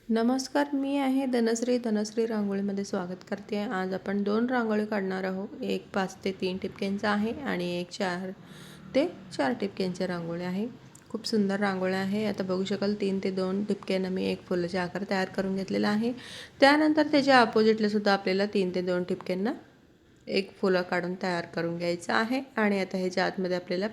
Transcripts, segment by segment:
नमस्कार, मी आहे धनश्री रांगोळीमध्ये स्वागत करते आहे. आज आपण 2 रांगोळी काढणार आहोत. एक 5 ते 3 ठिपक्यांचा आहे आणि एक 4 ते 4 ठिपक्यांची रांगोळी आहे. खूप सुंदर रांगोळी आहे. आता बघू शकाल 3 ते 2 ठिपक्यांना मी एक फुलाचा आकार तयार करून घेतलेला आहे. त्यानंतर त्याच्या अपोजिटला सुद्धा आपल्याला 3 ते 2 ठिपक्यांना एक फुलं काढून तयार करून घ्यायचं आहे. आणि आता ह्याच्या आतमध्ये आपल्याला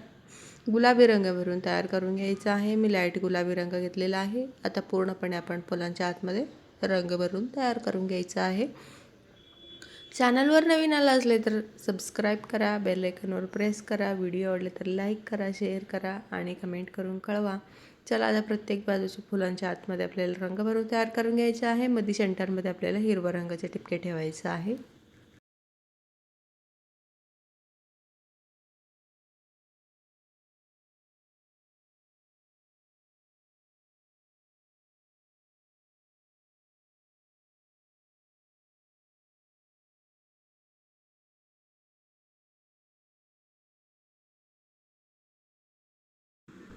गुलाबी रंग भरून तयार करून घ्यायचा आहे. मी लाईट गुलाबी रंग घेतलेला आहे. आता पूर्णपणे आपण फुलांच्या आतमध्ये रंग भरून तयार करून घ्यायचा आहे. चॅनलवर नवीन आला असले तर सबस्क्राईब करा, बेल आयकॉनवर प्रेस करा, व्हिडिओ आवडले तर लाईक करा, शेअर करा आणि कमेंट करून कळवा. चला आता प्रत्येक बाजूच्या फुलांच्या आतमध्ये आपल्याला रंग भरून तयार करून घ्यायचा आहे. मध्ये सेंटरमध्ये आपल्याला हिरवा रंगाचे ठिपके ठेवायचे आहे.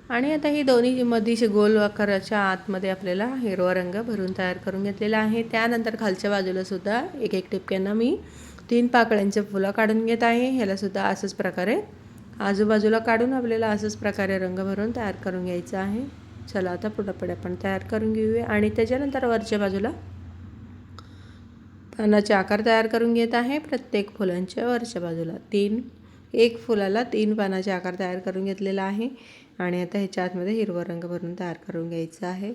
आणि आता ही दोन्ही मधीच गोल आकाराच्या आतमध्ये आपल्याला हिरवा रंग भरून तयार करून घेतलेला आहे. त्यानंतर खालच्या बाजूला सुद्धा एक एक ठिपक्यांना मी 3 पाकळ्यांचे फुलं काढून घेत आहे. ह्याला सुद्धा असंच प्रकारे आजूबाजूला काढून आपल्याला असंच प्रकारे रंग भरून तयार करून घ्यायचा आहे. चला आता पुढे आपण तयार करून घेऊया. आणि त्याच्यानंतर वरच्या बाजूला पानाचे आकार तयार करून घेत आहे. प्रत्येक फुलांच्या वरच्या बाजूला एक फुलाला 3 पानाचे आकार तयार करून घेतलेला आहे. आणि आता ह्याच्या आतमध्ये हिरवा रंग भरून तयार करून घ्यायचा आहे.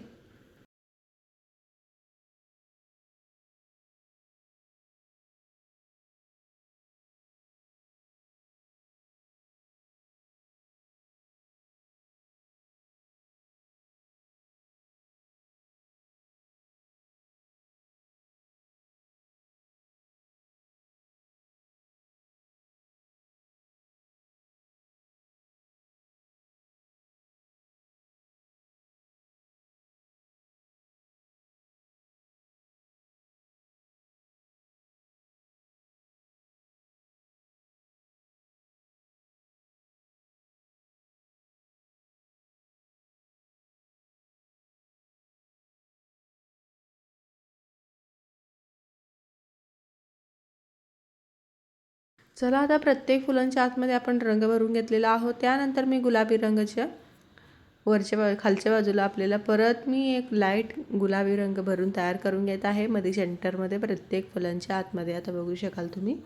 चला आता प्रत्येक फुलांच्या आतमध्ये आपण रंग भरून घेतलेला आहोत. त्यानंतर मी गुलाबी रंगाच्या खालच्या बाजूला आपल्याला परत मी एक लाईट गुलाबी रंग भरून तयार करून घेत आहे. मध्ये सेंटरमध्ये प्रत्येक फुलांच्या आतमध्ये. आता बघू शकाल तुम्ही.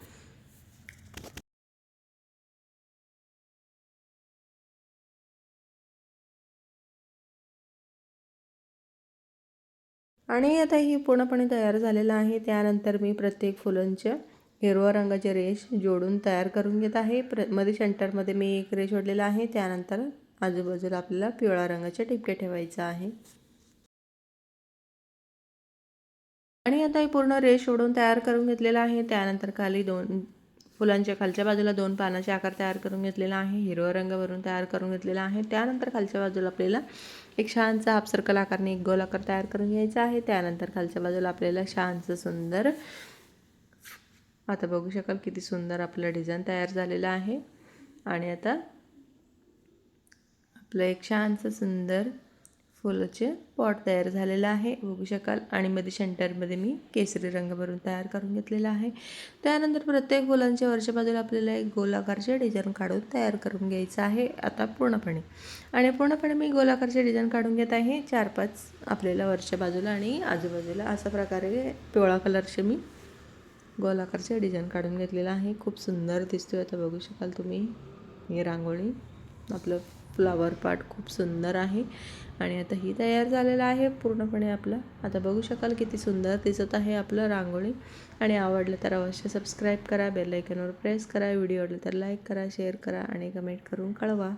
आणि आता ही पूर्णपणे तयार झालेलं आहे. त्यानंतर मी प्रत्येक फुलांच्या हिरव्या रंगाचे रेष जोडून तयार करून घेत आहे. मध्ये सेंटरमध्ये मी एक रेष ओढलेला आहे. त्यानंतर आजूबाजूला आपल्याला पिवळ्या रंगाचे ठिपके ठेवायचे आहे. आणि आता ही पूर्ण रेष ओढून तयार करून घेतलेला आहे. त्यानंतर खाली फुलांच्या खालच्या बाजूला 2 पानाचे आकार तयार करून घेतलेला आहे. हिरवा रंग भरून तयार करून घेतलेला आहे. त्यानंतर खालच्या बाजूला आपल्याला एक छानसा हाफ सर्कल आकारने एक गोल आकार तयार करून घ्यायचा आहे. त्यानंतर खालच्या बाजूला आपल्याला छानसं सुंदर, आता बघू शकाल किती सुंदर आपलं डिझाईन तयार झालेलं आहे. आणि आता आपलं एक छानसं सुंदर फुलाचे पॉट तयार झालेला आहे, बघू शकाल. आणि मध्ये सेंटरमध्ये मी केसरी रंग भरून तयार करून घेतलेला आहे. त्यानंतर प्रत्येक फुलांच्या वरच्या बाजूला आपल्याला एक गोलाकारचे डिझाईन काढून तयार करून घ्यायचं आहे आता पूर्णपणे. आणि पूर्णपणे मी गोलाकारचे डिझाईन काढून घेत आहे. 4-5 आपल्याला वरच्या बाजूला आणि आजूबाजूला अशा प्रकारे पिवळा कलरचे मी गोलाकारचे डिझाईन काढून घेतलेला आहे. खूप सुंदर दिसतोय. आता बघू शकाल तुम्ही ही रांगोळी. आपलं फ्लावर पार्ट खूप सुंदर आहे. आणि आता ही तयार झालेलं आहे पूर्णपणे आपलं. आता बघू शकाल किती सुंदर दिसत आहे आपलं रांगोळी. आणि आवडलं तर अवश्य सबस्क्राईब करा, बेल आयकॉनवर प्रेस करा, व्हिडिओ आवडला तर लाईक करा, शेअर करा आणि कमेंट करून कळवा.